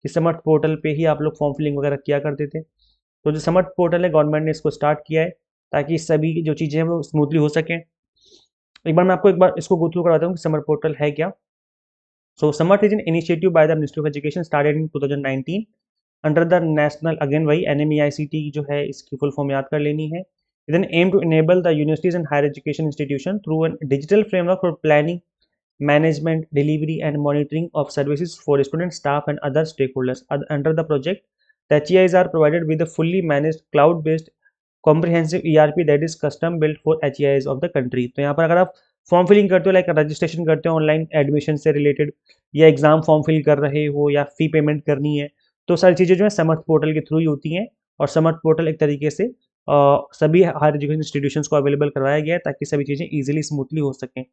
कि समर्थ पोर्टल पे ही आप लोग फॉर्म फिलिंग वगैरह किया करते थे। तो जो समर्थ पोर्टल है गवर्नमेंट ने इसको स्टार्ट किया है ताकि सभी जो चीज़ें हैं वो स्मूथली हो सकें। एक बार मैं आपको एक बार इसको गो थ्रू करवाता हूँ कि समर्थ पोर्टल है क्या। So Samarth is an initiative by the Ministry of Education started in 2019 under the national, again वही NMEICT जो है इसकी फुल फॉर्म याद कर लेनी है। Then aim to enable the universities and higher education institution through an digital framework for planning, management, delivery, and monitoring of services for students, staff, and other stakeholders. Under the project, the HEIs are provided with a fully managed cloud-based comprehensive ERP that is custom built for HEIs of the country. तो यहाँ पर अगर आप form filling करते हो, like registration करते हो online admission से रिलेटेड, या एग्जाम फॉर्म फिल कर रहे हो, या फी पेमेंट करनी है, तो सारी चीज़ें जो है समर्थ पोर्टल के थ्रू ही होती हैं। और समर्थ पोर्टल एक तरीके से सभी हायर एजुकेशन इंस्टीट्यूशंस को अवेलेबल करवाया गया है ताकि सभी चीज़ें ईजिली स्मूथली हो सकें।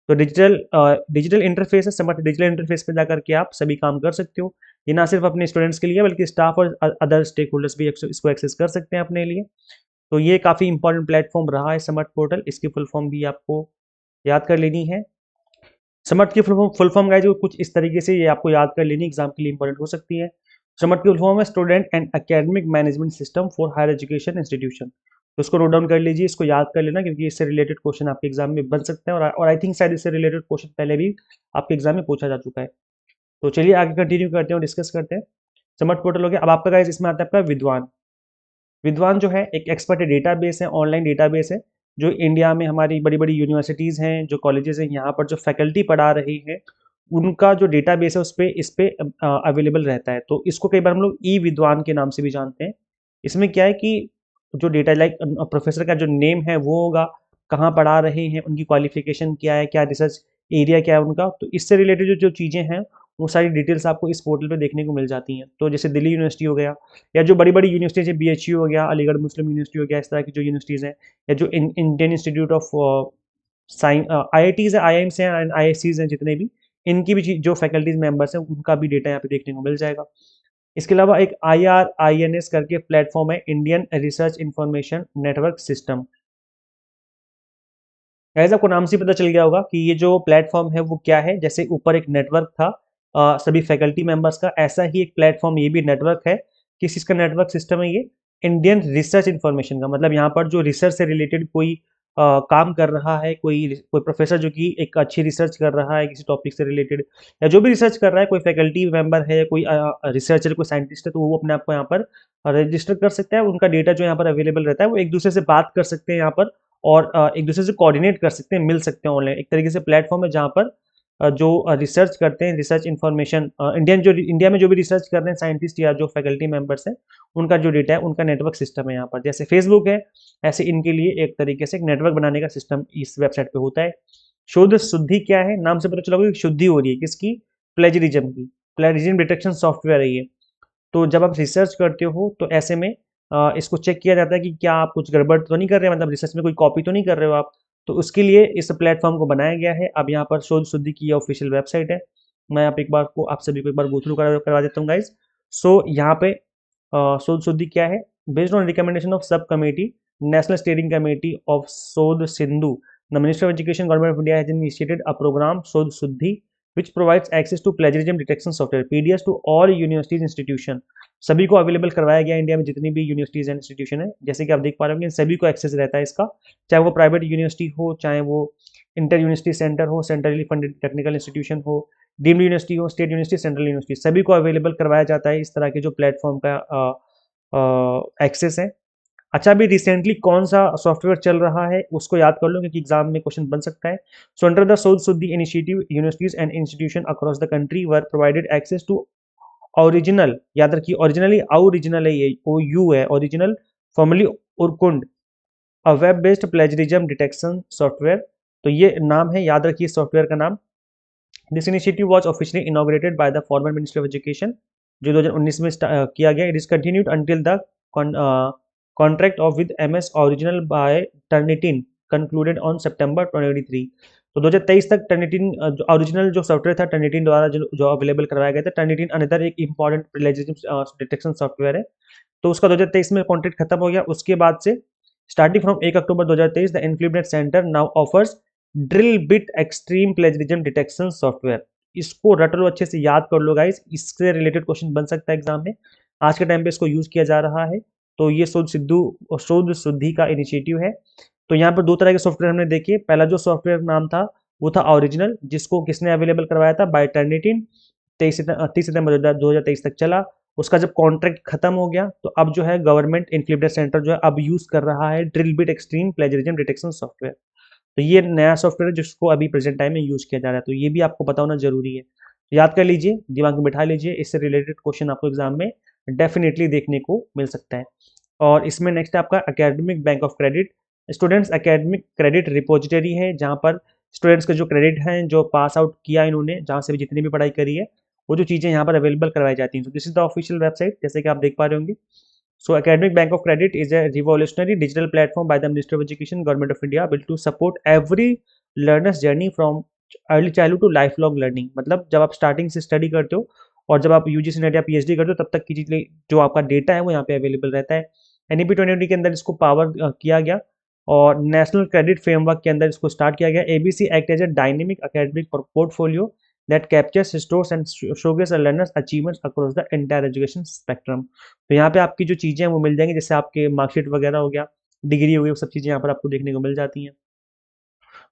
तो डिजिटल इंटरफेस है, समर्थ डिजिटल इंटरफेस पे जाकर के आप सभी काम कर सकते हो। ये ना सिर्फ अपने स्टूडेंट्स के लिए बल्कि स्टाफ और अदर स्टेक होल्डर्स भी इसको एक्सेस कर सकते हैं अपने लिए। तो ये काफ़ी इंपॉर्टेंट प्लेटफॉर्म रहा है समर्थ पोर्टल, इसकी फुल फॉर्म भी आपको याद कर लेनी है। समर्थ की फुल फॉर्म गाइस जो कुछ इस तरीके से ये आपको याद कर लेनी, एग्जाम के लिए इंपॉर्टेंट हो सकती है। समर्थ की फुल फॉर्म है student and academic management system for higher education institution. तो इसको नोट डाउन कर लीजिए, इसको याद कर लेना, क्योंकि इससे रिलेटेड क्वेश्चन आपके एग्जाम में बन सकते हैं। और आई थिंक शायद इससे रिलेटेड क्वेश्चन पहले भी आपके एग्जाम में पूछा जा चुका है। तो चलिए आगे कंटिन्यू करते हैं और डिस्कस करते हैं। समर्थ पोर्टल हो गया। अब आपका गाइस इसमें आता है आपका विद्वान। विद्वान जो है एक एक्सपर्ट डेटाबेस है, ऑनलाइन डेटाबेस है, जो इंडिया में हमारी बड़ी बड़ी यूनिवर्सिटीज़ हैं, जो कॉलेजेस हैं, यहाँ पर जो फैकल्टी पढ़ा रही है उनका जो डेटाबेस है इस पे अवेलेबल रहता है। तो इसको कई बार हम लोग ई विद्वान के नाम से भी जानते हैं। इसमें क्या है कि जो डेटा लाइक प्रोफेसर का जो नेम है वो होगा, कहाँ पढ़ा रहे हैं, उनकी क्वालिफिकेशन क्या है, क्या रिसर्च एरिया क्या है उनका, तो इससे रिलेटेड जो जो चीज़ें हैं वो सारी डिटेल्स आपको इस पोर्टल पे देखने को मिल जाती हैं। तो जैसे दिल्ली यूनिवर्सिटी हो गया, या जो बड़ी बड़ी यूनिवर्सिटीज है, BHU हो गया, अलीगढ़ मुस्लिम यूनिवर्सिटी हो गया, इस तरह की जो यूनिवर्सिटीज़ हैं, या जो Indian institute of science, IITs है, IIMs हैं एंड IICs हैं, जितने भी इनकी भी जो फैकल्टीज मेंबर्स हैं उनका भी डेटा यहाँ पे देखने को मिल जाएगा। इसके अलावा एक IRINS करके प्लेटफॉर्म है, Indian research information network system. Guys आपको नाम से पता चल गया होगा कि ये जो प्लेटफॉर्म है वो क्या है। जैसे ऊपर एक नेटवर्क था सभी फैकल्टी मेंबर्स का, ऐसा ही एक प्लेटफॉर्म ये भी नेटवर्क है। किस चीज़ का नेटवर्क सिस्टम है ये? इंडियन रिसर्च इंफॉर्मेशन का। मतलब यहाँ पर जो रिसर्च से रिलेटेड कोई काम कर रहा है, कोई कोई प्रोफेसर जो कि एक अच्छी रिसर्च कर रहा है किसी टॉपिक से रिलेटेड, या जो भी रिसर्च कर रहा है, कोई फैकल्टी मेंबर है, कोई रिसर्चर, कोई साइंटिस्ट है, तो वो अपने आप को यहाँ पर रजिस्टर कर सकता है। उनका डेटा जो यहाँ पर अवेलेबल रहता है वो एक दूसरे से बात कर सकते हैं यहाँ पर, और एक दूसरे से कोऑर्डिनेट कर सकते हैं, मिल सकते हैं ऑनलाइन। एक तरीके से प्लेटफॉर्म है जहाँ पर जो रिसर्च करते हैं, रिसर्च इन्फॉर्मेशन, इंडिया में जो भी रिसर्च कर रहे हैं साइंटिस्ट या जो फैकल्टी मेंबर्स हैं, उनका जो डेटा है उनका नेटवर्क सिस्टम है यहाँ पर। जैसे फेसबुक है, ऐसे इनके लिए एक तरीके से एक नेटवर्क बनाने का सिस्टम इस वेबसाइट पे होता है। शोध शुद्धि क्या है? नाम से पता चला होगा कि शुद्धि हो रही है किसकी? प्लेजरिज्म की। प्लेजरिज्म डिटेक्शन सॉफ्टवेयर है ये। तो जब आप रिसर्च करते हो तो ऐसे में इसको चेक किया जाता है कि क्या आप कुछ गड़बड़ तो नहीं कर रहे हैं, मतलब रिसर्च में कोई कॉपी तो नहीं कर रहे हो आप। तो उसके लिए इस प्लेटफॉर्म को बनाया गया है। अब यहाँ पर शोध शुद्धि की ऑफिशियल वेबसाइट है। मैं आप एक बार को आप सभी को एक बार गो थ्रू करवा देता हूँ गाइज। सो यहाँ पे शोध शुद्धि क्या है? Based on recommendation of sub committee, national steering committee of Shodh Sindhu, the minister of education government of India has initiated a programme Shodh Shuddhi which provides access to plagiarism detection software PDS to all universities institution। सभी को available करवाया गया India में जितनी भी universities and institution है। जैसे कि आप देख पा रहे होंगे सभी को एक्सेस रहता है इसका, चाहे वो प्राइवेट यूनिवर्सिटी हो, चाहे वो इंटर यूनिवर्सिटी सेंटर हो, सेंट्रली फंडेड टेक्निकल इंस्टीट्यूशन हो, डीम्ड यूनिवर्सिटी हो, स्टेट यूनिवर्सिटी, सेंट्रल यूनिवर्सिटी, सभी को अवेलेबल करवाया जाता है इस तरह के जो प्लेटफॉर्म का एक्सेस है। अच्छा, अभी रिसेंटली कौन सा सॉफ्टवेयर चल रहा है उसको याद कर लो, क्योंकि एग्जाम में क्वेश्चन बन सकता है। So under the Shodh Shuddhi initiative, universities and institution across the country were provided access to original, याद रखिए ओरिजिनली ओरिजिनल है ये, OU है original, formally Urkund, a web based plagiarism detection software. तो ये नाम है, याद रखिए सॉफ्टवेयर का नाम। This initiative was officially inaugurated by the former minister of education, जो 2019 में किया गया। It is continued until the contract of with MS original by Turnitin concluded on सितंबर 2023। तो 2023 तक टर्निटिन ओरिजिनल जो सॉफ्टवेयर था टर्निटिन द्वारा जो अवेलेबल करवाया गया था। टर्निटिन अनदर एक इंपॉर्टेंट प्लेजरिज्म डिटेक्शन सॉफ्टवेयर है। तो उसका 2023 में कॉन्ट्रैक्ट खत्म हो गया। उसके बाद से starting from 1 October 2023 the influence centre now offers drill bit extreme plagiarism detection software. इसको रट लो, अच्छे से याद कर लो गाइस, इससे रिलेटेड क्वेश्चन बन सकता है एग्जाम में। आज के टाइम पे इसको यूज किया जा रहा है। तो ये शोध शुद्धि का इनिशिएटिव है। तो यहाँ पर दो तरह के सॉफ्टवेयर हमने देखे। पहला जो सॉफ्टवेयर नाम था वो था ओरिजिनल, जिसको किसने अवेलेबल करवाया था? Bye Turnitin. 30 सितंबर 2023 तक चला। उसका जब कॉन्ट्रैक्ट खत्म हो गया तो अब जो है गवर्नमेंट इनक्लिप्टर सेंटर जो है अब यूज कर रहा है ड्रिलबिट एक्सट्रीम प्लेजरिज्म डिटेक्शन सॉफ्टवेयर। तो ये नया सॉफ्टवेयर है जिसको अभी प्रेजेंट टाइम में यूज किया जा रहा है, तो ये भी आपको पता होना जरूरी है। तो याद कर लीजिए, दिमाग में बिठा लीजिए, इससे रिलेटेड क्वेश्चन आपको एग्जाम में डेफिनेटली देखने को मिल सकता है। और इसमें नेक्स्ट है आपका academic bank of credit. Students academic credit repository है जहाँ पर स्टूडेंट्स के जो क्रेडिट हैं, जो पास आउट किया इन्होंने, जहाँ से भी जितनी भी पढ़ाई करी है, वो जो चीज़ें यहाँ पर अवेलेबल करवाई जाती हैं। तो this is the official website, जैसे कि आप देख पा रहे होंगे। So Academic Bank of Credit is a revolutionary digital platform by the Ministry of Education, Government of India, built to support every learner's journey from early childhood to lifelong learning। मतलब जब आप स्टार्टिंग से study करते हो और जब आप UGC net या पीएचडी करते हो तब तक की चीज़ें, जो आपका डेटा है वो यहाँ पे अवेलेबल रहता है। एनईपी 2020 के अंदर इसको पावर किया गया और नेशनल क्रेडिट फ्रेमवर्क के अंदर इसको स्टार्ट किया गया। ABC act as a dynamic academic portfolio that captures, stores and showcase a learner's achievements across the entire education spectrum। तो यहाँ पे आपकी जो चीज़ें हैं वो मिल जाएंगी, जैसे आपके मार्कशीट वगैरह हो गया, डिग्री हो गई, वो सब चीज़ें यहाँ पर आपको देखने को मिल जाती हैं।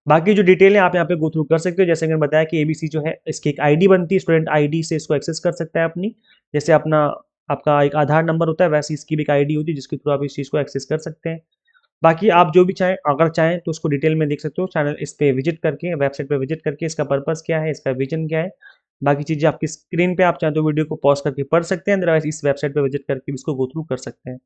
बाकी जो डिटेल है आप यहाँ पे गो थ्रू कर सकते हो। जैसे मैंने बताया कि एबीसी जो है इसकी एक आईडी बनती है, स्टूडेंट आईडी से इसको एक्सेस कर सकता है अपनी, जैसे अपना आपका एक आधार नंबर होता है वैसे इसकी भी एक आईडी होती है जिसके थ्रू आप इस चीज़ को एक्सेस कर सकते हैं। बाकी आप जो भी चाहें, अगर चाहें तो उसको डिटेल में देख सकते हो चैनल, इस पे विजिट करके, वेबसाइट पे विजिट करके, इसका पर्पस क्या है, इसका विजन क्या है, बाकी चीज़ें आपकी स्क्रीन पे, आप चाहें तो वीडियो को पॉज करके पढ़ सकते हैं, अदरवाइज इस वेबसाइट पे विजिट करके भी इसको गो थ्रू कर सकते हैं।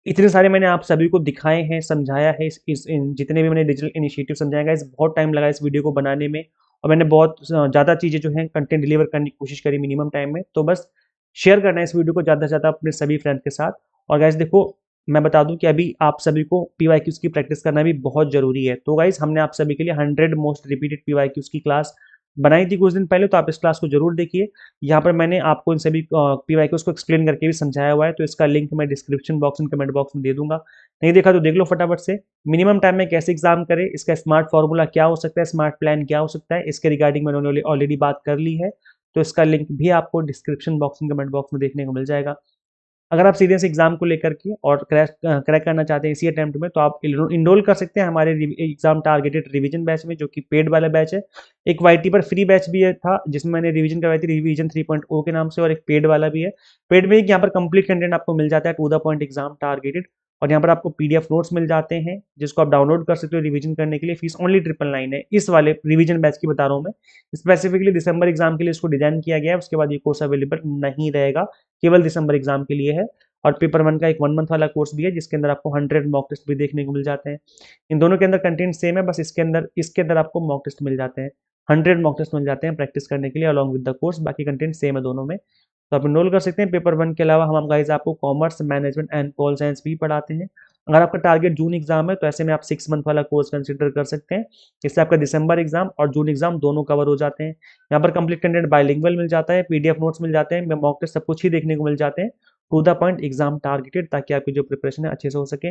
इतने सारे मैंने आप सभी को दिखाए हैं, समझाया है, जितने भी मैंने डिजिटल इनिशिएटिव समझाएगा, इस बहुत टाइम लगा इस वीडियो को बनाने में और मैंने बहुत ज़्यादा चीज़ें जो हैं कंटेंट डिलीवर करने की कोशिश करी मिनिमम टाइम में। तो बस शेयर करना है इस वीडियो को ज़्यादा से ज़्यादा अपने सभी फ्रेंड्स के साथ। और गाइस देखो, मैं बता दूं कि अभी आप सभी को पीवाईक्यूज की प्रैक्टिस करना भी बहुत ज़रूरी है। तो गाइस हमने आप सभी के लिए 100 मोस्ट रिपीटेड पीवाईक्यूज की क्लास बनाई थी कुछ दिन पहले, तो आप इस क्लास को जरूर देखिए। यहाँ पर मैंने आपको इन सभी पीवाईक्यूज को एक्सप्लेन करके भी समझाया हुआ है, तो इसका लिंक मैं description box and comment box में दे दूंगा। नहीं देखा तो देख लो फटाफट से। मिनिमम टाइम में कैसे एग्जाम करें, इसका स्मार्ट फॉर्मूला क्या हो सकता है, स्मार्ट प्लान क्या हो सकता है, इसके रिगार्डिंग मैंने ऑलरेडी बात कर ली है, तो इसका लिंक भी आपको description box and comment box में देखने को मिल जाएगा। अगर आप सीरियस एग्जाम को लेकर के और क्रैक करना चाहते हैं इसी अटेम्प्ट में, तो आप इनरोल कर सकते हैं हमारे एग्जाम टारगेटेड रिवीजन बैच में, जो कि पेड वाला बैच है। एक वाईटी पर फ्री बैच भी था जिसमें मैंने रिवीजन करवाई थी, रिवीजन 3.0 के नाम से, और एक पेड वाला भी है। पेड में यहाँ पर कंप्लीट कंटेंट आपको मिल जाता है, to the point exam targeted, और यहाँ पर आपको पीडीएफ नोट्स मिल जाते हैं जिसको आप डाउनलोड कर सकते हो रिवीजन करने के लिए। फीस ओनली 999 है। इस वाले रिवीजन बैच की बता रहा हूँ मैं, स्पेसिफिकली दिसंबर एग्जाम के लिए इसको डिजाइन किया गया है। उसके बाद ये कोर्स अवेलेबल नहीं रहेगा, केवल दिसंबर एग्जाम के लिए है। और पेपर 1 का एक 1 मंथ वाला कोर्स भी है जिसके अंदर आपको 100 मॉक टेस्ट भी देखने को मिल जाते हैं। इन दोनों के अंदर कंटेंट सेम है, बस इसके अंदर आपको मॉक टेस्ट मिल जाते हैं, 100 मॉक टेस्ट मिल जाते हैं प्रैक्टिस करने के लिए अलॉन्ग विद द कोर्स। बाकी कंटेंट सेम है दोनों में, तो आप इनरोल कर सकते हैं। पेपर 1 के अलावा हम गाइस आपको commerce, management and pol science भी पढ़ाते हैं। अगर आपका टारगेट जून एग्जाम है तो ऐसे में आप 6 मंथ वाला कोर्स कंसिडर कर सकते हैं। इससे आपका दिसंबर एग्जाम और जून एग्जाम दोनों कवर हो जाते हैं। यहाँ पर कंप्लीट कंटेंट बाइलिंगुअल मिल जाता है, पीडीएफ नोट्स मिल जाते हैं, मॉक टेस्ट सब कुछ ही देखने को मिल जाते हैं, to the point exam targeted, ताकि आपकी जो प्रिपरेशन है अच्छे से हो सके।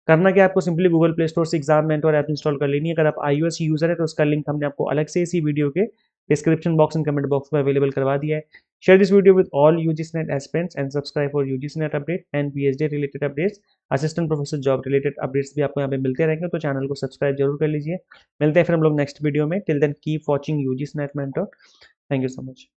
करना क्या, आपको सिंपली गूगल प्ले स्टोर से एग्जाम मेंटर ऐप इंस्टॉल कर लेनी है। अगर आप iOS यूजर है तो उसका लिंक हमने आपको अलग से इसी वीडियो के description box and comment box में अवेलेबल करवा दिया है। Share this video with all UGC net aspirants and subscribe for UGC net update and PhD related updates, assistant professor job related updates भी आपको यहाँ पे मिलते रहेंगे, तो चैनल को सब्सक्राइब जरूर कर लीजिए। मिलते हैं फिर हम लोग नेक्स्ट वीडियो में। Till then keep watching UGC NET mentor. Thank you so much.